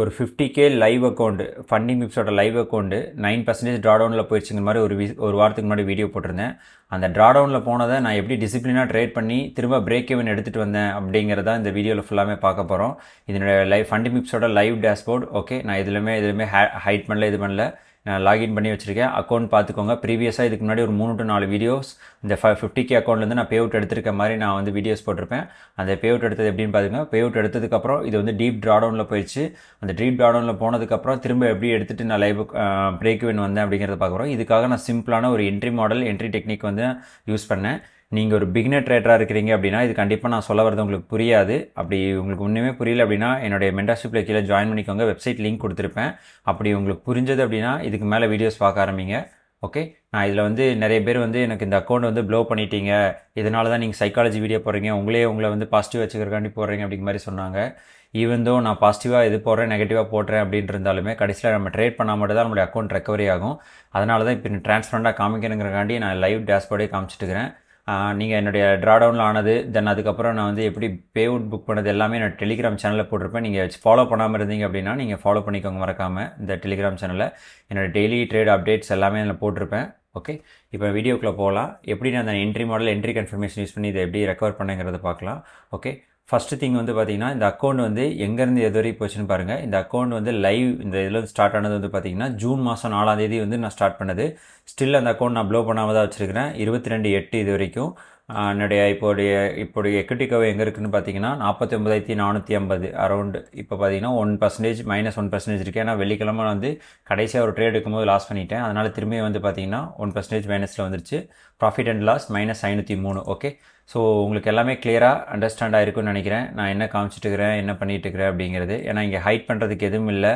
ஒரு 50K live account funding மிப்ஸோட live account 9% ட்ராடவுனில் போயிடுச்சுங்கிற மாதிரி ஒரு வாரத்துக்கு முன்னாடி வீடியோ போட்டிருந்தேன். அந்த ட்ராடவுனில் போனதை நான் எப்படி டிசிப்ளினாக ட்ரேட் பண்ணி திரும்ப பிரேக் ஈவன் எடுத்துகிட்டு வந்தேன் அப்படிங்கிறத இந்த வீடியோவில் ஃபுல்லாமே பார்க்க போகிறோம். இதனுடைய ஃபண்டிங் மிப்ஸோட லைவ் டேஷ்போர்ட். ஓகே, நான் எதுவுமே ஹைட் பண்ணல, இது பண்ணல. நான் லாகின் பண்ணி வச்சுருக்கேன். அக்கௌண்ட் பார்த்துக்கோங்க. ப்ரீவியஸாக இதுக்கு முன்னாடி ஒரு 3 to 4 வீடியோஸ் இந்த 50K அக்கௌண்ட்லேருந்து நான் பே அவுட் எடுத்திருக்க மாதிரி நான் வந்து வீடியோஸ் போட்டிருப்பேன். அந்த பே அவுட் எடுத்தது எப்படின்னு பார்த்துங்க. பே அவுட் எடுத்ததுக்கப்புறம் இது வந்து டீப் ட்ராடவுனில் போயிடுச்சு. அந்த டீப் ட்ராடவுனில் போனதுக்கப்புறம் திரும்ப எப்படி எடுத்துகிட்டு நான் லைவ் பிரேக் இவன் வந்தேன் அப்படிங்கிறத பார்க்குறோம். இதுக்காக நான் சிம்பிளான ஒரு என்ட்ரி டெக்னிக் வந்து யூஸ் பண்ணேன். நீங்கள் ஒரு பிகினர் ட்ரேடராக இருக்கிறீங்க அப்படின்னா இது கண்டிப்பாக நான் சொல்ல வரது உங்களுக்கு புரியாது. அப்படி உங்களுக்கு ஒன்றுமே புரியல அப்படின்னா என்னுடைய மென்டர்ஷிப்பில் கீழே ஜாயின் பண்ணிக்கோங்க. வெப்சைட் லிங்க் கொடுத்துருப்பேன். அப்படி உங்களுக்கு புரிஞ்சது அப்படின்னா இதுக்கு மேலே வீடியோஸ் பார்க்க ஆரம்பிங்க. ஓகே, நான் இதில் வந்து நிறைய பேர் வந்து எனக்கு இந்த அக்கௌண்ட் வந்து ப்ளோ பண்ணிட்டீங்க, இதனால தான் நீங்கள் சைக்காலஜி வீடியோ போடுறீங்க, உங்களை வந்து பாசிட்டிவ் வச்சுக்கிறக்காண்டி போடுறீங்க அப்படிங்கிற மாதிரி சொன்னாங்க. ஈவன் தோ நான் பாசிட்டிவாக இது போடுறேன், நெகட்டிவாக போடுறேன் அப்படின்ட்டு இருந்தாலுமே கடைசியில் நம்ம ட்ரேட் பண்ணால் மட்டும் தான் நம்மளுடைய அக்கௌண்ட் ரெக்கவரி ஆகும். அதனால தான் இப்போ ட்ரான்ஸ்பரண்டாக காமிக்கணுங்கிறக்காண்டி நான் லைவ் டேஷ்போர்டே காமிச்சிட்டுக்கிறேன். நீங்கள் என்னுடைய ட்ராடவுனில் ஆனது, தென் அதுக்கப்புறம் நான் வந்து எப்படி பே அவுட் புக் பண்ணது எல்லாமே நான் டெலிகிராம் சேனலில் போட்டிருப்பேன். நீங்கள் ஃபாலோ பண்ணாமல் இருந்தீங்க அப்படின்னா நீங்கள் ஃபாலோ பண்ணிக்கோங்க மறக்காமல் இந்த டெலிகிராம் சேனலில். என்னோடய டெய்லி ட்ரேட் அப்டேட்ஸ் எல்லாமே அதில் போட்டிருப்பேன். ஓகே, இப்போ வீடியோக்குள்ளே போகலாம். எப்படி நான் அந்த என்ட்ரி கன்ஃபர்மேஷன் யூஸ் பண்ணி இதை எப்படி ரெக்கவர் பண்ணுங்கிறத பார்க்கலாம். ஓகே, ஃபஸ்ட்டு திங் வந்து பார்த்திங்கன்னா இந்த அக்கௌண்ட் வந்து எங்கேருந்து எது வரைக்கும் போச்சுன்னு பாருங்கள். இந்த அக்கௌண்ட் வந்து லைவ் இந்த இதில் ஸ்டார்ட் ஆனது வந்து பார்த்திங்கன்னா ஜூன் மாதம் 4ஆம் தேதி வந்து நான் ஸ்டார்ட் பண்ணது. ஸ்டில் அந்த அக்கௌண்ட் நான் ப்ளோ பண்ணாமல் தான் வச்சுருக்கிறேன். 22/8 இது வரைக்கும். என்னுடைய இப்போடைய எக்விட்டி கவர் எங்கே இருக்குதுன்னு பார்த்தீங்கன்னா 49,450 அரௌண்டு. இப்போ பார்த்தீங்கன்னா 1% -1% இருக்குது. ஏன்னா வெள்ளிக்கிழமை வந்து கடைசியாக ஒரு ட்ரேட் எடுக்கும்போது லாஸ் பண்ணிட்டேன். அதனால் திரும்பி வந்து பார்த்தீங்கன்னா 1% மைனஸில் வந்துருச்சு. Profit and loss -503. Okay, so உங்களுக்கு எல்லாமே கிளியராக அண்டர்ஸ்டாண்ட் ஆகிருக்குன்னு நினைக்கிறேன். நான் என்ன காமிச்சிட்டுக்கிறேன், என்ன பண்ணிகிட்ருக்கிறேன் அப்படிங்கிறது. ஏன்னா இங்கே ஹைட் பண்ணுறதுக்கு எதுவும் இல்லை.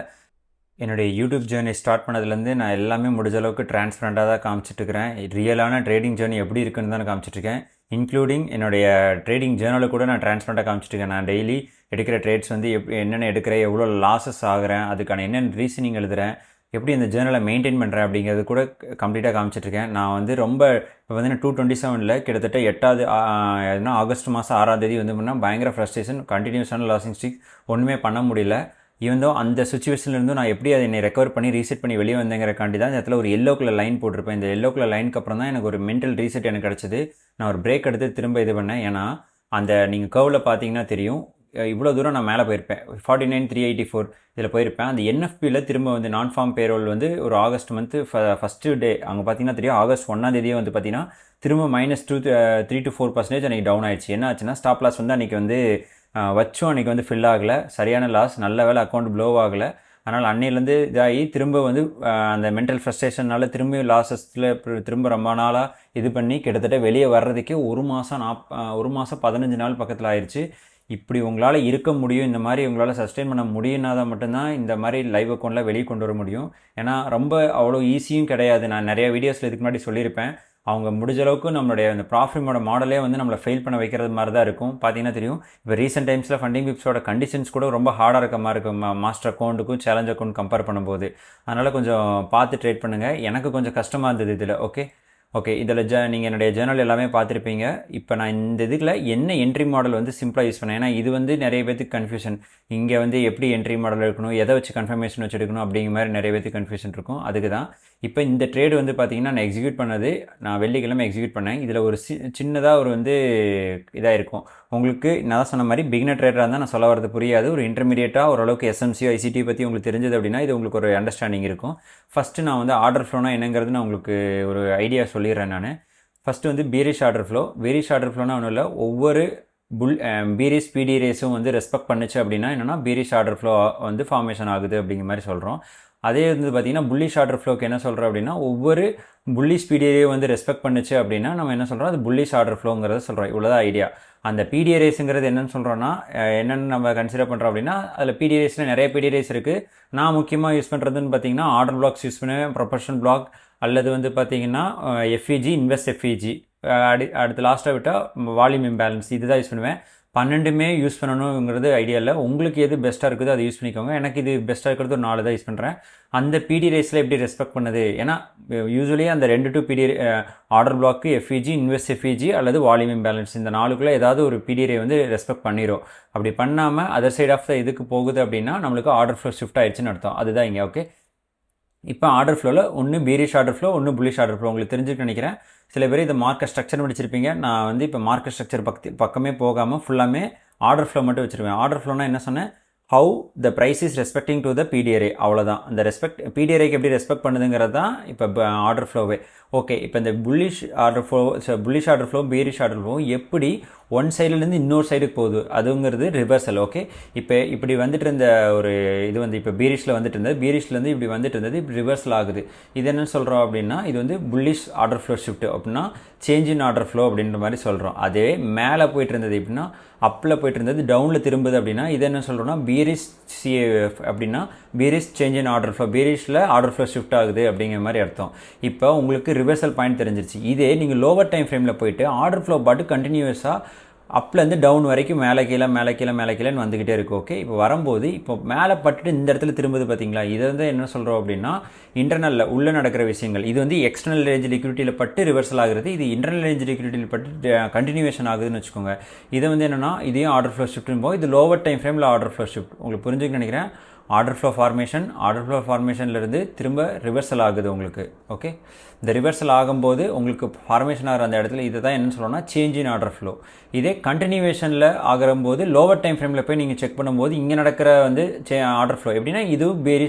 என்னுடைய யூடியூப் ஜேர்னி ஸ்டார்ட் பண்ணதுலேருந்து நான் எல்லாமே முடிஞ்ச அளவுக்கு ட்ரான்ஸ்பரண்ட்டாக தான் காமிச்சிட்ருக்கிறேன். ரியலான ட்ரேடிங் ஜேர்னி எப்படி இருக்குன்னு தான் காமிச்சிட்ருக்கேன். இன்க்ளூடிங் என்னுடைய ட்ரேடிங் ஜேர்னலை கூட நான் ட்ரான்ஸ்பரண்ட்டாக காமிச்சிட்ருக்கேன். நான் டெய்லி எடுக்கிற ட்ரேட்ஸ் வந்து என்னென்ன எடுக்கிறேன், எவ்வளோ லாஸஸ் ஆகிறேன், அதுக்கான என்னென்ன ரீசனிங் எழுதுகிறேன், எப்படி இந்த ஜேர்னலை மெயின்டைன் பண்ணுறேன் அப்படிங்கிறது கூட கம்ப்ளீட்டாக காமிச்சிட்ருக்கேன். நான் வந்து ரொம்ப இப்போ வந்து 227 கிட்டத்தட்ட 8வது ஆகஸ்ட் மாதம் 6ஆம் தேதி வந்து பண்ணால் பயங்கர ஃப்ரஸ்ட்ரேஷன், கண்டினியூஸான லாஸிங் ஸ்ட்ரீக், ஒன்றுமே பண்ண முடியல. ஈவந்தோ அந்த சுச்சுவேஷன்லேருந்து நான் எப்படி அதை என்னை ரெக்கவர் பண்ணி ரீசெட் பண்ணி வெளியே வந்தேங்கிறக்காண்டி தான் இந்த இடத்துல ஒரு எல்லோ கலர் லைன் போட்டிருப்பேன். இந்த எல்லோ கலர் லைனுக்கு அப்புறம் தான் எனக்கு ஒரு மென்டல் ரீசெட் எனக்கு கிடச்சிது. நான் ஒரு பிரேக் எடுத்து திரும்ப இது பண்ணேன். ஏன்னா அந்த நீங்கள் கர்வில் பார்த்தீங்கன்னா தெரியும், இவ்வளோ தூரம் நான் மேலே போயிருப்பேன். 49,384 இதில் போயிருப்பேன். அந்த என்எஃபியில் திரும்ப வந்து நான் ஃபார்ம் பேரோல் வந்து ஒரு ஆகஸ்ட் மந்த்து ஃபஸ்ட்டு டே அங்கே பார்த்தீங்கன்னா தெரியும், ஆகஸ்ட் 1ஆம் தேதியே வந்து பார்த்தீங்கன்னா திரும்ப -3 to 4% அன்றைக்கி டவுன் ஆயிடுச்சு. என்ன ஆச்சுன்னா ஸ்டாப் லாஸ் வந்து அன்றைக்கி வந்து வச்சும் அன்றைக்கி வந்து ஃபில் ஆகலை. சரியான லாஸ், நல்ல வேலை அக்கௌண்ட் ப்ளோ ஆகலை. அதனால் அன்னையிலேருந்து இதாகி திரும்ப வந்து அந்த மென்டல் ஃப்ரஸ்ட்ரேஷனால் திரும்ப லாஸஸில் திரும்ப ரொம்ப நாளாக இது பண்ணி கிட்டத்தட்ட வெளியே வர்றதுக்கே ஒரு மாதம் 15 நாள் பக்கத்தில் ஆயிடுச்சு. இப்படி உங்களால் இருக்க முடியும், இந்த மாதிரி உங்களால் சஸ்டெயின் பண்ண முடியும்னா தான் மட்டும்தான் இந்த மாதிரி லைவ் அக்கௌண்ட்டில் வெளியே கொண்டு வர முடியும். ஏன்னா ரொம்ப அவ்வளோ ஈஸியும் கிடையாது. நான் நிறைய வீடியோஸில் இதுக்கு முன்னாடி சொல்லியிருப்பேன். அவங்க முடிஞ்ச அளவுக்கு நம்மளுடைய அந்த ப்ராஃபிட்டோட மாடலே வந்து நம்மளை ஃபெயில் பண்ண வைக்கிறது மாதிரி தான் இருக்கும். பார்த்தீங்கன்னா தெரியும், இப்போ ரீசெண்ட் டைம்ஸில் ஃபண்டிங் விப்ஸோட கண்டிஷன்ஸ் கூட ரொம்ப ஹார்டாக இருக்க மாதிரி இருக்கும் மாஸ்டர் அக்கௌண்ட்டுக்கும் சேலஞ்ச் அக்கௌண்ட் கம்பேர் பண்ணும்போது. அதனால் கொஞ்சம் பார்த்து ட்ரேட் பண்ணுங்கள். எனக்கு கொஞ்சம் கஷ்டமாக இருந்தது இதில். ஓகே, இதில் நீங்கள் என்னுடைய ஜேர்னல் எல்லாமே பார்த்துருப்பீங்க. இப்போ நான் இந்த இதில் என்ன என்ட்ரி மாடல் வந்து சிம்பிளாக யூஸ் பண்ணேன். ஏன்னா இது வந்து நிறைய பேருக்கு கன்ஃபியூஷன். இங்கே வந்து எப்படி என்ட்ரி மாடல் எடுக்கணும், எதை வச்சு கன்ஃபர்மேஷன் வச்சு எடுக்கணும் அப்படிங்கிற மாதிரி நிறைய பேருக்கு கன்ஃபியூஷன் இருக்கும். அதுக்கு தான் இப்போ இந்த ட்ரேடு வந்து பார்த்திங்கன்னா நான் எக்ஸிக்யூட் பண்ணது, நான் வெள்ளிக்கிழமை எக்ஸிக்யூட் பண்ணேன். இதில் ஒரு சின்னதாக ஒரு வந்து இதாக இருக்கும். உங்களுக்கு நான் சொன்ன மாதிரி பிகினர் ட்ரேடராக இருந்தால் நான் சொல்ல வரது புரியாது. ஒரு இன்டர்மீடியட்டாக ஓரளவுக்கு எஸ்எம்சியோ ஐசிடி பற்றி உங்களுக்கு தெரிஞ்சது அப்படின்னா இது உங்களுக்கு ஒரு அண்டர்ஸ்டாண்டிங் இருக்கும். ஃபஸ்ட்டு நான் வந்து ஆர்டர் ஃப்ளோனா என்னங்கிறது நான் உங்களுக்கு ஒரு ஐடியா சொல்லிடுறேன். நான் ஃபஸ்ட்டு வந்து பீரிஷ் ஆர்டர் ஃப்ளோனா ஒன்றும் இல்லை, ஒவ்வொரு பீரிஷ் பிடி ரேஸும் வந்து ரெஸ்பெக்ட் பண்ணுச்சு அப்படின்னா என்னென்னா பீரிஷ் ஆர்டர் ஃப்ளோ வந்து ஃபார்மேஷன் ஆகுது அப்படிங்கிற மாதிரி சொல்கிறோம். அதே வந்து பார்த்திங்கன்னா புல்லிஷ் ஆர்டர் ஃப்ளோக்கு என்ன சொல்கிறோம் அப்படின்னா ஒவ்வொரு புல்லிஷ் பிடிஏ வந்து ரெஸ்பெக்ட் பண்ணுச்சு அப்படின்னா நம்ம என்ன சொல்கிறோம், அது புல்லிஷ் ஆர்டர் ஃப்ளோங்கிறத சொல்கிறோம். இவ்வளோதான் ஐடியா. அந்த பிடிஏ ரேஸுங்கிறது என்னென்னு சொல்கிறோன்னா என்னென்னு நம்ம கன்சிடர் பண்ணுறோம் அப்படின்னா அதில் பிடிஏ ரேஸில் நிறைய பிடிஏ ரேஸ் இருக்குது. நான் முக்கியமாக யூஸ் பண்ணுறதுன்னு பார்த்திங்கன்னா ஆர்டர் பிளாக்ஸ் யூஸ் பண்ணுவேன், ப்ரொபஷன் பிளாக், அல்லது வந்து பார்த்திங்கன்னா எஃப்இஜி, இன்வெஸ்ட் எஃப்இஜி, அடுத்து லாஸ்ட்டாக விட்டால் வால்யூம் இம்பேலன்ஸ், இதுதான் யூஸ் பண்ணுவேன். 12மே யூஸ் பண்ணணுங்கிறது ஐடியா இல்லை. உங்களுக்கு எது பெஸ்ட்டாக இருக்குதோ அதை யூஸ் பண்ணிக்கோங்க. எனக்கு இது பெஸ்ட்டாக இருக்கிறது ஒரு 4 தான் யூஸ் பண்ணுறேன். அந்த பிடி ரேஸில் எப்படி ரெஸ்பெக்ட் பண்ணுது, ஏன்னா யூஸ்வலி அந்த 2 PD order block FVG, invest FVG அல்லது வால்யூம் இம்பேலன்ஸ், இந்த 4க்குள்ளே ஏதாவது ஒரு பிடிரே வந்து ரெஸ்பெக்ட் பண்ணிடும். அப்படி பண்ணாமல் அதர் சைட் ஆஃப் த இதுக்கு போகுது அப்படின்னா நம்மளுக்கு ஆர்டர் ஃப்ளோ ஷிஃப்ட் ஆயிடுச்சுன்னு அர்த்தம். அதுதான் இங்கே. ஓகே, இப்போ ஆர்டர் ஃப்ளோவில் ஒன்று பீரிஷ் ஆர்டர் ஃப்ளோ, ஒன்று புல்லிஷ் ஆர்டர் ஃப்ளோ. உங்களுக்கு தெரிஞ்சுக்க நினைக்கிறேன். சில பேர் இந்த மார்க்கெட் ஸ்ட்ரக்சர் படிச்சிருப்பீங்க. நான் வந்து இப்போ மார்க்கெட் ஸ்ட்ரக்சர் பக்கமே போகாமல் ஃபுல்லாமே ஆர்டர் ஃப்ளோ மட்டும் வச்சுருவேன். ஆர்டர் ஃப்ளோனா என்ன சொன்னேன், how the price is respecting to the PDRA, அவ்வளோதான். அந்த பிடிஆர்ஏக்கு எப்படி ரெஸ்பெக்ட் பண்ணுதுங்கிறது தான் இப்போ ஆர்டர் ஃப்ளோவே. ஓகே, இப்போ இந்த bullish order flow பீரிஷ் order flow எப்படி ஒன் சைட்லேருந்து இன்னொரு சைடுக்கு போகுது அதுங்கிறது ரிவர்சல். ஓகே, இப்போ இப்படி வந்துட்டு இருந்த ஒரு இது வந்து இப்போ பீரிஷில் வந்துட்டு இருந்தது, பீரிஷ்லேருந்து இப்படி வந்துட்டு இருந்தது, இப்படி ரிவர்சல் ஆகுது. இது என்ன சொல்கிறோம் அப்படின்னா இது வந்து புல்லிஷ் ஆர்டர் ஃப்ளோ ஷிஃப்ட் அப்படின்னா சேஞ்ச் இன் ஆர்டர் ஃப்ளோ அப்படின்ற மாதிரி சொல்கிறோம். அதே மேலே போயிட்டு இருந்தது எப்படின்னா அப்பில் போயிட்டு இருந்தது டவுனில் திரும்புது அப்படின்னா இது என்ன சொல்கிறோன்னா பீரிஷ் சிஏஎஃப் அப்படின்னா bearish change in order flow, பீரிஷில் ஆர்டர் ஃப்ளோ ஷிஃப்ட் ஆகுது அப்படிங்கிற மாதிரி அர்த்தம். இப்போ உங்களுக்கு ரிவர்சல் பாயிண்ட் தெரிஞ்சிருச்சு. இதே நீங்கள் லோவர் டைம் ஃப்ரேமில் போயிட்டு ஆர்டர் ஃப்ளோ பாட்டு கண்டினியூஸாக அப்லேருந்து டவுன் வரைக்கும் மேலே கீழேன்னு வந்துக்கிட்டே இருக்குது. ஓகே, இப்போ வரும்போது இப்போ மேலே பட்டுட்டு இந்த இடத்துல திரும்புது பார்த்தீங்களா, இதை வந்து என்ன சொல்கிறோம் அப்படின்னா இன்டர்னலில் உள்ளே நடக்கிற விஷயங்கள். இது வந்து எக்ஸ்டர்னல் ரேஞ்ச் லிக்விடிட்டியில் பட்டு ரிவர்சல் ஆகுறது, இது இன்டர்னல் ரேஞ்ச் லிக்விடிட்டியில் பட்டு கண்டினியூவேஷன் ஆகுதுன்னு வச்சுக்கோங்க. இதை வந்து என்னென்னா இதையும் ஆர்டர் ஃப்ளோ ஷிஃப்ட்னு போகும். இது லோவர் டைம் ஃப்ரேமில் ஆர்டர் ஃப்ளோ ஷிஃப்ட். உங்களுக்கு புரிஞ்சுக்க நினைக்கிறேன். ஆர்டர் ஃப்ளோ ஃபார்மேஷன்லேருந்து திரும்ப ரிவர்சல் ஆகுது உங்களுக்கு. ஓகே, இந்த ரிவர்சல் ஆகும்போது உங்களுக்கு ஃபார்மேஷன் ஆகிற அந்த இடத்துல இதை தான் என்னென்னு சொல்லணும்னா சேஞ்ச் இன் ஆர்டர் ஃப்ளோ. இதே கண்டினியூவேஷனில் ஆகும்போது லோவர் டைம் ஃப்ரேமில் போய் நீங்கள் செக் பண்ணும்போது இங்கே நடக்கிற வந்து ஆர்டர் ஃப்ளோ எப்படின்னா இது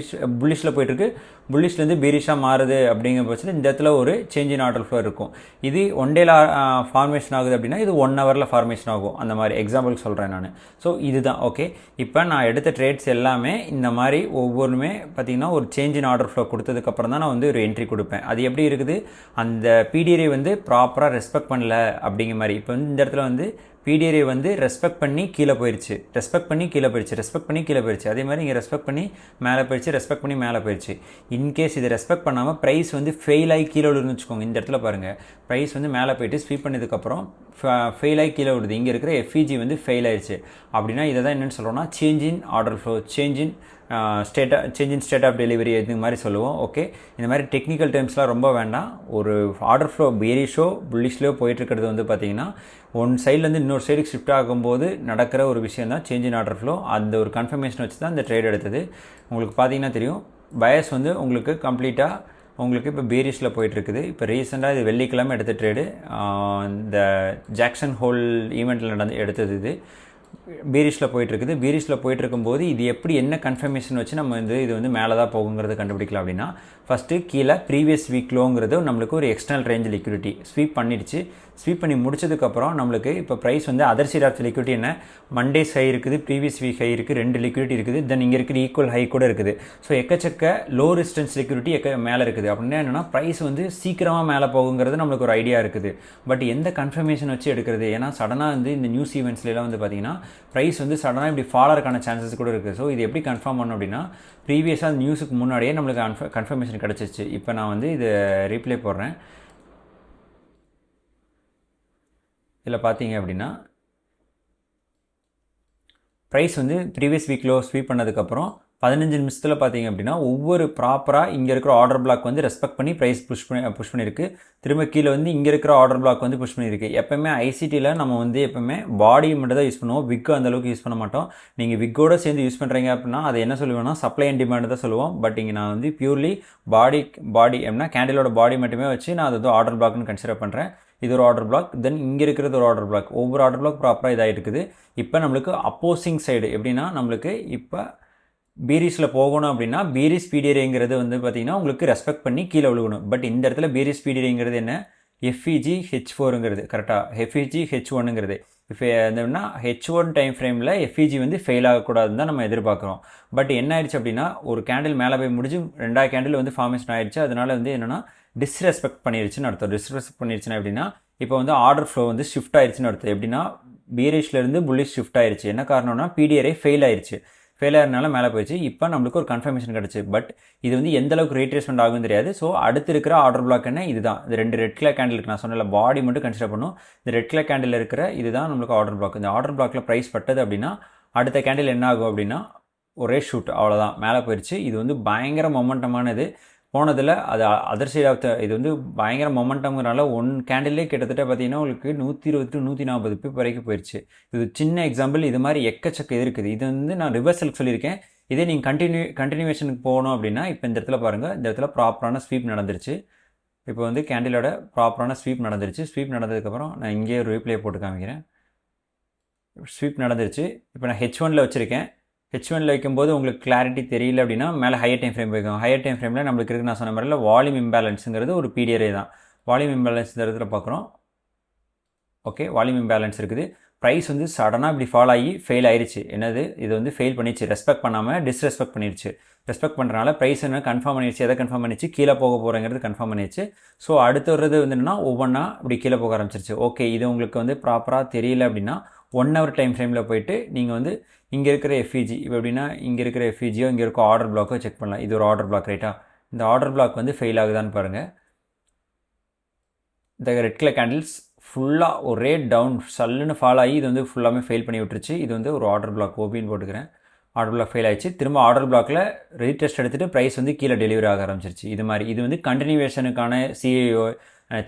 புல்லிஷில் போயிட்டுருக்கு, புல்லிஷ்லேருந்து பீரிஷாக மாறுது அப்படிங்கிற பட்சத்தில் இந்த இடத்துல ஒரு சேஞ்ச் இன் ஆர்டர் ஃப்ளோ இருக்கும். இது ஒன் டேல ஃபார்மேஷன் ஆகுது அப்படின்னா இது 1 ஹவரில் ஃபார்மேஷன் ஆகும். அந்த மாதிரி எக்ஸாம்பிள் சொல்கிறேன் நான். ஸோ இதுதான். ஓகே, இப்போ நான் எடுத்த ட்ரேட்ஸ் எல்லாமே இந்த மாதிரி ஒவ்வொன்றுமே பார்த்திங்கன்னா ஒரு சேஞ்ச் இன் ஆர்டர் ஃப்ளோ கொடுத்ததுக்கப்புறம் தான் நான் வந்து ஒரு என்ட்ரி கொடுப்பேன். அது எப்படி இருக்குது, அந்த பிடிஆர்ஏ வந்து ப்ராப்பராக ரெஸ்பெக்ட் பண்ணல அப்படிங்கிற மாதிரி. இப்போ வந்து இந்த இடத்துல வந்து பிடிஆர்ஏ வந்து ரெஸ்பெக்ட் பண்ணி கீழே போயிடுச்சு, ரெஸ்பெக்ட் பண்ணி கீழே போயிடுச்சு. அதே மாதிரி இங்கே ரெஸ்பெக்ட் பண்ணி மேலே போயிடுச்சு, ரெஸ்பெக்ட் பண்ணி மேலே போயிடுச்சு. இன்கேஸ் இதை ரெஸ்பெக்ட் பண்ணாமல் ப்ரைஸ் வந்து ஃபெயில் ஆகி கீழே விழுன்னு வச்சுக்கோங்க. இந்த இடத்துல பாருங்கள், ப்ரைஸ் வந்து மேலே போயிட்டு ஸ்வீப் பண்ணதுக்கப்புறம் ஃபெயில் ஆகி கீழே விடுது. இங்கே இருக்கிற எஃப்இஜி வந்து ஃபெயில் ஆயிடுச்சு அப்படின்னா இதை தான் என்னென்னு சொல்கிறோம்னா change in order flow, change in state of delivery இது மாதிரி சொல்லுவோம். ஓகே, இந்த மாதிரி டெக்னிக்கல் டேர்ம்ஸ்லாம் ரொம்ப வேண்டாம். ஒரு ஆர்டர் ஃப்ளோ பேரிஷோ புல்லிஷ்லையோ போயிட்டுருக்கிறது வந்து பார்த்திங்கன்னா ஒன் சைட்லேருந்து இன்னொரு சைடுக்கு ஷிஃப்ட் ஆகும்போது நடக்கிற ஒரு விஷயம் தான் சேஞ்ச் இன் ஆர்டர் ஃப்ளோ. அந்த ஒரு கன்ஃபர்மேஷன் வச்சு தான் இந்த ட்ரேட் எடுத்தது. உங்களுக்கு பார்த்தீங்கன்னா தெரியும், பயஸ் வந்து உங்களுக்கு கம்ப்ளீட்டாக உங்களுக்கு இப்போ பேரிஷில் போயிட்டுருக்குது. இப்போ ரீசெண்டாக இது வெள்ளிக்கிழமை எடுத்த ட்ரேடு, இந்த ஜாக்சன் ஹோல் ஈவெண்ட்டில் எடுத்தது. இது பீரிஷில் போயிட்டுருக்குது. பீரிஷில் போயிட்டுருக்கும்போது இது எப்படி என்ன கன்ஃபர்மேஷன் வச்சு நம்ம வந்து இது வந்து மேலே தான் போகுங்கிறத கண்டுபிடிக்கலாம் அப்படின்னா ஃபஸ்ட்டு கீழே ப்ரீவியஸ் வீக் லோங்கிறது நம்மளுக்கு ஒரு எக்ஸ்டர்னல் ரேஞ்ச் லிக்விடிட்டி ஸ்வீப் பண்ணிடுச்சு. ஸ்வீப் பண்ணி முடிச்சதுக்கப்புறம் நம்மளுக்கு இப்போ ப்ரைஸ் வந்து அதர் சைட் ஆஃப் லிக்விடிட்டி என்ன மண்டேஸ் ஹை இருக்குது, ப்ரீவியஸ் வீக் ஹை இருக்குது, 2 லிக்விடிட்டி இருக்குது, தென் இங்கே இருக்கிற ஈக்குவல் ஹை கூட இருக்குது. ஸோ எக்கச்சக்க லோ ரெசிஸ்டன்ஸ் லிக்விடிட்டி மேலே இருக்குது. அப்படின்னா என்னென்னா ப்ரைஸ் வந்து சீக்கிரமாக மேலே போகுங்கிறது நம்மளுக்கு ஒரு ஐடியா இருக்குது. பட் எந்த கன்ஃபர்மேஷன் வச்சு எடுக்கிறது, ஏன்னா சடனாக வந்து இந்த நியூஸ் ஈவெண்ட்ஸ்லாம் வந்து பார்த்திங்கன்னா ப்ரைஸ் வந்து சடனாக இப்படி ஃபால் ஆகிறதுக்கான சான்சஸ் கூட இருக்குது. ஸோ இது எப்படி கன்ஃபார்ம் பண்ணணும் அப்படின்னா ப்ரீவியஸாக நியூஸுக்கு முன்னாடியே நம்மளுக்கு கன்ஃபர்மேஷன் கிடச்சிச்சு. இப்போ நான் வந்து இதை ரீப்ளே போடுறேன். இதில் பார்த்தீங்க அப்படின்னா ப்ரைஸ் வந்து ப்ரீவியஸ் வீக்கில் ஸ்வீப் பண்ணதுக்கப்புறம் 15 நிமிஷத்தில் பார்த்தீங்க அப்படின்னா ஒவ்வொரு ப்ராப்பராக இங்கே இருக்கிற ஆர்டர் பிளாக் வந்து ரெஸ்பெக்ட் பண்ணி ப்ரைஸ் புஷ் பண்ணியிருக்கு. திரும்ப கீழே வந்து இங்கே இருக்கிற ஆர்டர் பிளாக் வந்து புஷ் பண்ணியிருக்கு. எப்போவுமே ஐசிடியில் நம்ம வந்து எப்போவுமே பாடி மட்டும் தான் யூஸ் பண்ணுவோம், விக்கு அந்தளவுக்கு யூஸ் பண்ண மாட்டோம். நீங்கள் விக்கோடு சேர்ந்து யூஸ் பண்ணுறீங்க அப்படின்னா அதை என்ன சொல்லுவேன்னா சப்ளை அண்ட் டிமாண்ட் தான் சொல்லுவோம். பட் இங்கே நான் வந்து பியூர்லி பாடி அப்படின்னா கேண்டிலோட பாடி மட்டுமே வச்சு நான் அது வந்து ஆர்டர் பிளாக்னு கன்சிடர் பண்ணுறேன். இது ஒரு ஆர்டர் பிளாக், தென் இங்கே இருக்கிறது ஒரு ஆர்டர் பிளாக். ஒவ்வொரு ஆர்டர் பிளாக் ப்ராப்பராக இதாக இருக்குது. இப்போ நம்மளுக்கு அப்போசிங் சைடு எப்படின்னா நம்மளுக்கு இப்போ பீரிஸில் போகணும் அப்படின்னா பீரிஸ் பிடிஆர்ஏங்கிறது வந்து பார்த்திங்கன்னா உங்களுக்கு ரெஸ்பெக்ட் பண்ணி கீழே விழுகணும். பட் இந்த இடத்துல பீரிஸ் பிடிஆர்ஏங்கிறது என்ன, எஃப்இஜி H4ங்கிறது கரெக்டாக எஃப்இஜி H1ங்கிறது. இப்போ என்னன்னா H1 டைம் ஃப்ரேமில் எஃப்இஜி வந்து ஃபெயில் ஆகக்கூடாதுன்னு தான் நம்ம எதிர்பார்க்குறோம். பட் என்ன ஆயிடுச்சு அப்படின்னா ஒரு கேண்டில் மேலே போய் முடிஞ்சு 2வது கேண்டில் வந்து ஃபார்மேஷன் ஆயிடுச்சு. அதனால வந்து என்னென்னா டிஸ்ரெஸ்பெக்ட் பண்ணிடுச்சுன்னு அர்த்தம். டிஸ்ரெஸ்பெக்ட் பண்ணிடுச்சுன்னா எப்படின்னா இப்போ வந்து ஆர்டர் ஃப்ளோ வந்து ஷிஃப்ட் ஆயிடுச்சுன்னு அர்த்தம். எப்படின்னா பீரிஷ்லேருந்து புல்லிஷ் ஷிஃப்ட் ஆயிடுச்சு. என்ன காரணம்னா பிடிஆர்ஏ ஃபெயில் ஆயிடுச்சு. ஃபெயில் ஆகிறதுனால மேலே போயிடுச்சு. இப்போ நம்மளுக்கு ஒரு கன்ஃபர்மேஷன் கிடச்சி. பட் இது வந்து எந்த அளவுக்கு ரீட்ரேஸ்மெண்ட் ஆகும்னு தெரியாது. ஸோ அடுத்து இருக்கிற ஆர்டர் பிளாக் என்ன, இதுதான். இது 2 ரெட் கலர் கேண்டில் இருக்குது. நான் சொன்னல பாடி மட்டும் கன்சிடர் பண்ணும். இந்த ரெட் கலர் கேண்டில் இருக்கிற இதுதான் நம்மளுக்கு ஆர்டர் பிளாக். இந்த ஆர்டர் பிளாக்ல ப்ரைஸ் பட்டது அப்படின்னா அடுத்த கேண்டில் என்ன ஆகும் அப்படின்னா ஒரே ஷூட், அவ்வளோதான், மேலே போயிடுச்சு. இது வந்து பயங்கர மொமெண்டமானது. போனதில் அது அதர் சைட் ஆஃப் த இது வந்து பயங்கர மொமெண்டம்ங்கிறனால ஒன் கேண்டிலே கிட்டத்தட்ட பார்த்தீங்கன்னா உங்களுக்கு 120 140 பிப் வரைக்கும் போயிடுச்சு. இது சின்ன எக்ஸாம்பிள். இது மாதிரி எக்கச்சக்க இருக்குது. இது வந்து நான் ரிவர்சலுக்கு சொல்லியிருக்கேன். இதே நீங்கள் கண்டினியூவேஷனுக்கு போகணும் அப்படின்னா இப்போ இந்த இடத்துல பாருங்கள், இந்த இடத்துல ப்ராப்பரான ஸ்வீப் நடந்துருச்சு. இப்போ வந்து கேண்டிலோட ப்ராப்பரான ஸ்வீப் நடந்துருச்சு. ஸ்வீப் நடந்ததுக்கப்புறம் நான் இங்கேயே ஒரு ரீப்ளே போட்டு காமிக்கிறேன். ஸ்வீப் நடந்துருச்சு. இப்போ நான் H1ல் வச்சுருக்கேன். H1ல் வைக்கும்போது உங்களுக்கு கிளாரிட்டி தெரியல அப்படின்னா மேலே ஹையர் டைம் ஃப்ரேம் வைக்கும். ஹையர் டைம் ஃப்ரேமில் நம்மளுக்கு இருக்குது நான் சொன்ன மாதிரில வால்யூம் இம்பேலன்ஸுங்கிறது ஒரு PDRA தான். வால்யூம் இம்பேலன்ஸ் இந்த இடத்துல பார்க்குறோம். ஓகே, வால்யூம் இம்பேலன்ஸ் இருக்குது. ப்ரைஸ் வந்து சடனாக இப்படி ஃபால் ஆகி ஃபெயில் ஆயிடுச்சு. என்னது, இது வந்து ஃபெயில் பண்ணிடுச்சு. ரெஸ்பெக்ட் பண்ணாமல் டிஸ்ரெஸ்பெக்ட் பண்ணிடுச்சு. ரெஸ்பெக்ட் பண்ணுறனால ப்ரைஸ் என்ன கன்ஃபார்ம் பண்ணிடுச்சு. எதை கன்ஃபார்ம் பண்ணிடுச்சு, கீழே போக போகிறேங்கிறது கன்ஃபார்ம் பண்ணிடுச்சு. ஸோ அடுத்து வர்றது வந்து என்னன்னா ஒவ்வொன்றா இப்படி கீழே போக ஆரம்பிச்சிருச்சு. ஓகே, இது உங்களுக்கு வந்து ப்ராப்பராக தெரியல அப்படின்னா 1 ஹவர் டைம் ஃப்ரேமில் போயிட்டு நீங்கள் வந்து இங்கே இருக்கிற எஃப்இஜி இப்போ எப்படின்னா இங்கே இருக்கிற எஃப்இஜியோ இங்கே இருக்க ஆர்டர் பிளாக்கோ செக் பண்ணலாம். இது ஒரு ஆர்டர் பிளாக் ரைட்டா. இந்த ஆர்டர் பிளாக் வந்து ஃபெயில் ஆகுதான்னு பாருங்கள். இந்த ரெட் கலர் கேண்டில்ஸ் ஃபுல்லாக ஒரே டவுன் சல்லுன்னு ஃபால் ஆகி இது வந்து ஃபுல்லாமே ஃபெயில் பண்ணி விட்டுருச்சு. இது வந்து ஒரு ஆர்டர் பிளாக் ஓபின்னு போட்டுக்கிறேன். ஆர்டர் பிளாக் ஃபெயில் ஆயிடுச்சு. திரும்ப ஆர்டர் பிளாக்ல ரீடெஸ்ட் எடுத்துகிட்டு ப்ரைஸ் வந்து கீழே டெலிவரி ஆக ஆரம்பிச்சிருச்சு. இது மாதிரி இது வந்து கண்டினியூவேஷனுக்கான CAO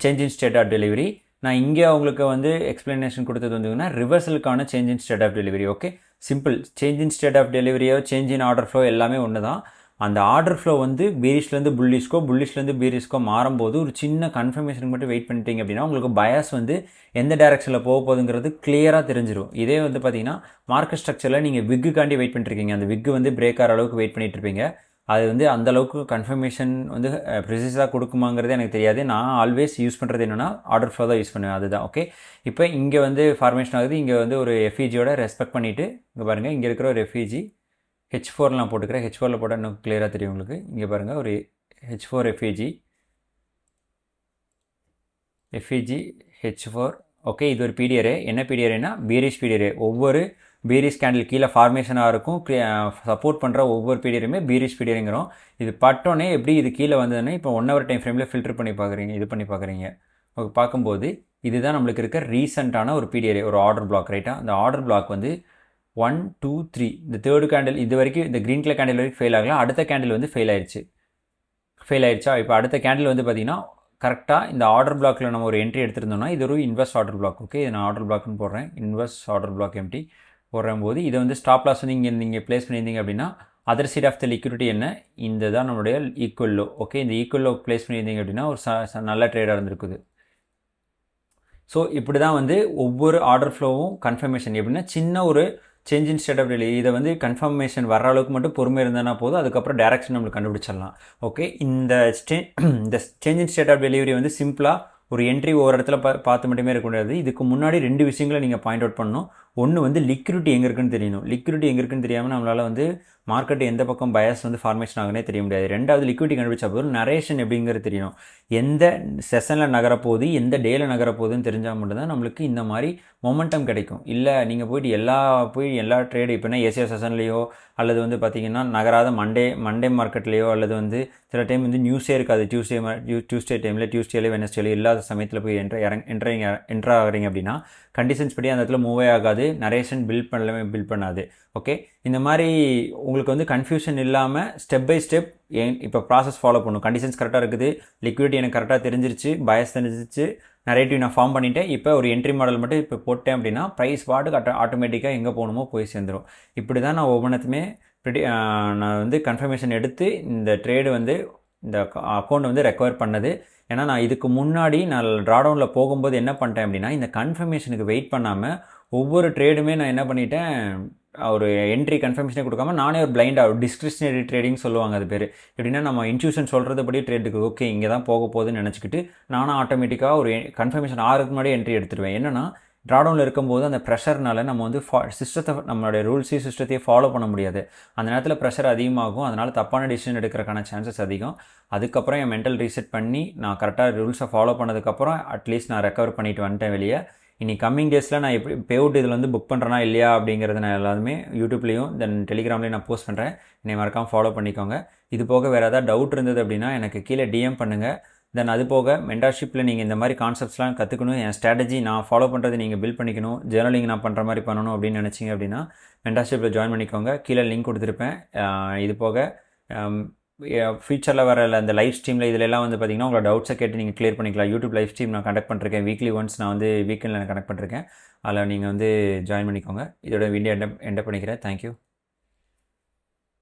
change in state of delivery. நான் இங்கே உங்களுக்கு வந்து எக்ஸ்ப்ளனேஷன் கொடுத்தது வந்துங்கன்னா ரிவர்சலுக்கான change in state of delivery. Okay, simple. Change in state of டெலிவரியோ சேஞ்ச் இன் ஆர்டர் ஃப்ளோ எல்லாமே ஒன்று தான். அந்த ஆர்டர் ஃப்ளோ வந்து பேரிஷ்லேருந்து புல்லிஷ்கோ புல்லிஷ்லேருந்து பேரிஷ்கோ மாறும்போது ஒரு சின்ன கன்ஃபர்மேஷனுக்கு மட்டும் வெயிட் பண்ணிட்டீங்க அப்படின்னா உங்களுக்கு பயாஸ் வந்து எந்த டைரக்ஷனில் போக போகுதுங்கிறது கிளியராக தெரிஞ்சிடும். இதே வந்து பார்த்தீங்கன்னா மார்க்கெட் ஸ்ட்ரக்சரில் நீங்கள் விக்குக்காண்டி வெயிட் பண்ணிட்டுருக்கீங்க. அந்த விக்கு வந்து பிரேக் ஆகிற அளவுக்கு வெயிட் பண்ணிட்டு இருப்பீங்க. அது வந்து அந்தளவுக்கு கன்ஃபர்மேஷன் வந்து ப்ரிசைஸாக கொடுக்குமாங்கிறது எனக்கு தெரியாது. நான் ஆல்வேஸ் யூஸ் பண்ணுறது என்னென்னா ஆர்டர் ஃப்ளோ தான் யூஸ் பண்ணுவேன். அதுதான். ஓகே, இப்போ இங்கே வந்து ஃபார்மேஷன் ஆகுது. இங்கே வந்து ஒரு எஃப்இஜியோட ரெஸ்பெக்ட் பண்ணிவிட்டு இங்கே பாருங்கள், இங்கே இருக்கிற ஒரு எஃப்இஜி H4 நான் போட்டுக்கிறேன். H4ல் போட்டால் இன்னும் கிளியராக தெரியும் உங்களுக்கு. இங்கே பாருங்கள், ஒரு H4 எஃப்இஜி H4. ஓகே, இது ஒரு PDRA. என்ன PDRAனா பீரிஷ் PDRA. ஒவ்வொரு பீரிஷ் கேண்டில் கீழே ஃபார்மேஷனாக இருக்கும். சப்போர்ட் பண்ணுற ஒவ்வொரு PDRAயுமே பீரிஷ் PDRAங்கிறோம். இது பட்டோன்னே எப்படி இது கீழே வந்ததுன்னா இப்போ 1 ஹவர் டைம் ஃப்ரேமில் ஃபில்டர் பண்ணி பார்க்குறீங்க. இது பண்ணி பார்க்குறீங்க. பார்க்கும்போது இதுதான் நம்மளுக்கு இருக்க ரீசெண்டான ஒரு PDRA, ஒரு ஆர்டர் பிளாக் ரைட்டாக. அந்த ஆர்டர் பிளாக் வந்து 1 2 3 இந்த தேர்டு கேண்டில் இது வரைக்கும் இந்த க்ரீன் கலர் கேண்டில் வரைக்கும் ஃபெயில் ஆகலாம். அடுத்த கேண்டில் வந்து ஃபெயில் ஆயிடுச்சா. இப்போ அடுத்த கேண்டில் வந்து பார்த்தீங்கன்னா கரெக்டாக இந்த ஆர்டர் பிளாக்கில் நம்ம ஒரு என்ட்ரி எடுத்துருந்தோம்னா இது ஒரு இன்வெஸ்ட் ஆர்டர் பிளாக். ஓகே, இது நான் ஆர்டர் பிளாக்னு போடுறேன். இன்வெஸ்ட் ஆர்டர் பிளாக் எம்டி போடும்போது இதை வந்து ஸ்டாப் லாஸ் வந்து இங்கே நீங்கள் ப்ளேஸ் பண்ணியிருந்தீங்க அப்படின்னா other side of the liquidity என்ன, இந்த தான் நம்மளுடைய ஈக்குவல் லோ. ஓகே, இந்த ஈக்குவல் லோ ப்ளேஸ் பண்ணியிருந்தீங்க அப்படின்னா ஒரு நல்ல ட்ரேடாக இருந்திருக்குது. ஸோ இப்படி தான் வந்து ஒவ்வொரு ஆர்டர் ஃப்ளோவும் கன்ஃபர்மேஷன் எப்படின்னா சின்ன ஒரு change in state of delivery. இதை வந்து கன்ஃபர்மேஷன் வர அளவுக்கு மட்டும் பொறுமை இருந்தனா போதும். அதுக்கப்புறம் டேரக்ஷன் நம்மளுக்கு கண்டுபிடிச்சிடலாம். ஓகே, இந்த change in state of delivery வந்து சிம்பிளாக ஒரு என்ட்ரி ஒவ்வொரு இடத்துல பார்த்து மட்டுமே இருக்க முடியாது. இதுக்கு முன்னாடி 2 விஷயங்களை நீங்கள் பாயிண்ட் அவுட் பண்ணணும். ஒன்று வந்து லிக்விடிட்டி எங்கே இருக்குன்னு தெரியணும். லிக்விடிட்டி எங்கே இருக்குன்னு தெரியாமல் நம்மளால் வந்து மார்க்கெட் எந்த பக்கம் பயஸ் வந்து ஃபார்மேஷன் ஆகுனே தெரிய முடியாது. ரெண்டாவது லிக்விடிட்டி கண்டுபிடிச்ச போது நரேஷன் எப்படிங்கிறது தெரியணும். எந்த செஷனில் நகரப்போகுது எந்த டேயில் நகரப்போகுதுன்னு தெரிஞ்சால் மட்டும்தான் நம்மளுக்கு இந்த மாதிரி மொமெண்டம் கிடைக்கும். இல்லை நீங்கள் போய் எல்லா ட்ரேடு இப்போனா ஏசியா செஷன்லேயோ அல்லது வந்து பார்த்திங்கன்னா நகராத மண்டே மார்க்கெட்லேயோ அல்லது வந்து சில டைம் வந்து நியூஸே இருக்காது. டியூஸ்டே டைமில் டியூஸ்டேலே வெனஸ்டேலே இல்லாத சமயத்தில் போய் என்ட்ரு ஆகிறீங்க அப்படின்னா கண்டிஷன்ஸ் படி அந்த இடத்துல மூவே ஆகாது. நரேஷன் பில்ட் பண்ணாது. ஓகே, இந்த மாதிரி உங்களுக்கு வந்து கன்ஃபியூஷன் இல்லாமல் ஸ்டெப் பை ஸ்டெப் இப்போ ப்ராசஸ் ஃபாலோ பண்ணும். கண்டிஷன்ஸ் கரெக்டாக இருக்குது, லிக்விடிட்டி எனக்கு கரெக்டாக தெரிஞ்சிருச்சு, பயஸ் தெரிஞ்சிருச்சு, நரேட்டிவ் நான் ஃபார்ம் பண்ணிட்டேன். இப்போ ஒரு என்ட்ரி மாடல் மட்டும் இப்போ போட்டேன் அப்படின்னா ப்ரைஸ் பாட்டுக்கு ஆட்டோமேட்டிக்காக எங்கே போகணுமோ போய் சேர்ந்துடும். இப்படி தான் நான் ஒவ்வொன்றுத்துமே நான் வந்து கன்ஃபர்மேஷன் எடுத்து இந்த ட்ரேடு வந்து இந்த அக்கௌண்ட் வந்து ரெக்கவர் பண்ணது. ஏன்னா நான் இதுக்கு முன்னாடி நான் ட்ராடவுனில் போகும்போது என்ன பண்ணிட்டேன் அப்படின்னா இந்த கன்ஃபர்மேஷனுக்கு வெயிட் பண்ணாமல் ஒவ்வொரு ட்ரேடுமே நான் என்ன பண்ணிட்டேன், ஒரு என்ட்ரி கன்ஃபர்மேஷனே கொடுக்காம நானே ஒரு பிளைண்டாக ஒரு டிஸ்கிரிப்ஷனரி ட்ரேடிங் சொல்லுவாங்க அது பேர். எப்படின்னா நம்ம இன்ட்யூஷன் சொல்கிறதுபடி ட்ரேடுக்கு ஓகே இங்கே தான் போக போகுதுன்னு நினச்சிக்கிட்டு நானும் ஆட்டோமேட்டிக்காக ஒரு கன்ஃபர்மேஷன் ஆகிறதுக்கு முன்னாடி என்ட்ரி எடுத்துடுவேன். என்னென்னா ட்ராடவுனில் இருக்கும்போது அந்த ப்ரெஷர்னால நம்ம வந்து நம்மளுடைய ரூல்ஸையும் சிஸ்டத்தையே ஃபாலோ பண்ண முடியாது. அந்த நேரத்தில் ப்ரெஷர் அதிகமாகும். அதனால் தப்பான டிசிஷன் எடுக்கிறக்கான சான்சஸ் அதிகம். அதுக்கப்புறம் என் மென்டல் ரீசெட் பண்ணி நான் கரெக்டாக ரூல்ஸை ஃபாலோ பண்ணதுக்கப்புறம் அட்லீஸ்ட் நான் ரெக்கவர் பண்ணிட்டு வந்துட்டேன் வெளியே. இனி கம்மிங் டேஸில் நான் எப்படி பேவுட் இதில் வந்து புக் பண்ணுறேனா இல்லையா அப்படிங்கிறத நான் எல்லாருமே யூடியூப்லேயும் தென் டெலிகிராம்லேயும் நான் போஸ்ட் பண்ணுறேன். என்னை மறக்காமல் ஃபாலோ பண்ணிக்கோங்க. இது போக வேறு ஏதாவது டவுட் இருந்தது அப்படின்னா எனக்கு கீழே டிஎம் பண்ணுங்கள். தென் அது போக மென்டார்ஷிப்பில் நீங்கள் இந்த மாதிரி கான்செப்ட்ஸ்லாம் கற்றுக்கணும், என் ஸ்ட்ராட்டஜி நான் ஃபாலோ பண்ணுறது நீங்கள் பில்ட் பண்ணிக்கணும், ஜேர்னலிங் நான் பண்ணுற மாதிரி பண்ணணும் அப்படின்னு நினச்சிங்க அப்படின்னா மென்டார்ஷிப்பில் ஜாயின் பண்ணிக்கோங்க. கீழே லிங்க் கொடுத்துருப்பேன். இது போக ஃபியூச்சரில் வர அந்த லைவ் ஸ்ட்ரீமில் இதிலெல்லாம் வந்து பார்த்திங்கன்னா உங்களோட டவுட்ஸை கேட்டு நீங்கள் கிளியர் பண்ணிக்கலாம். யூடியூப் லைவ் ஸ்ட்ரீம் நான் கண்டக்ட் பண்ணிருக்கேன். வீக்லி ஒன்ஸ் நான் வந்து வீக்கெண்டில் கனெக்ட் பண்ணிருக்கேன். அதில் நீங்கள் வந்து ஜாயின் பண்ணிக்கோங்க. இதோட வீடியோ எண்ட் பண்ணிக்கிறேன். தேங்க்யூ.